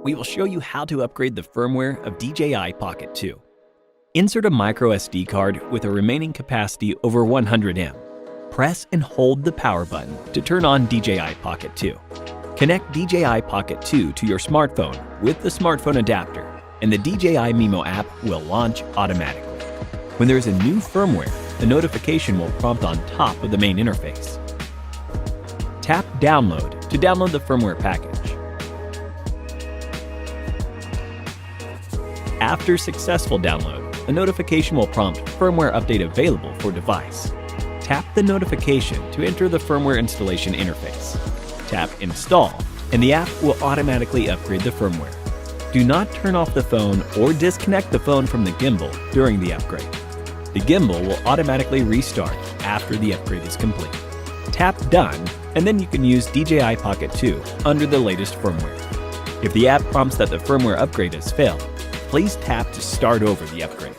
we will show you how to upgrade the firmware of DJI Pocket 2. Insert a micro SD card with a remaining capacity over 100 M. Press and hold the power button to turn on DJI Pocket 2. Connect DJI Pocket 2 to your smartphone with the smartphone adapter, and the DJI Mimo app will launch automatically. When there is a new firmware, a notification will prompt on top of the main interface. Tap Download to download the firmware package. After successful download, a notification will prompt Firmware Update Available for device. Tap the notification to enter the firmware installation interface. Tap Install, and the app will automatically upgrade the firmware. Do not turn off the phone or disconnect the phone from the gimbal during the upgrade. The gimbal will automatically restart after the upgrade is complete. Tap Done, and then you can use DJI Pocket 2 under the latest firmware. If the app prompts that the firmware upgrade has failed, please tap to start over the upgrade.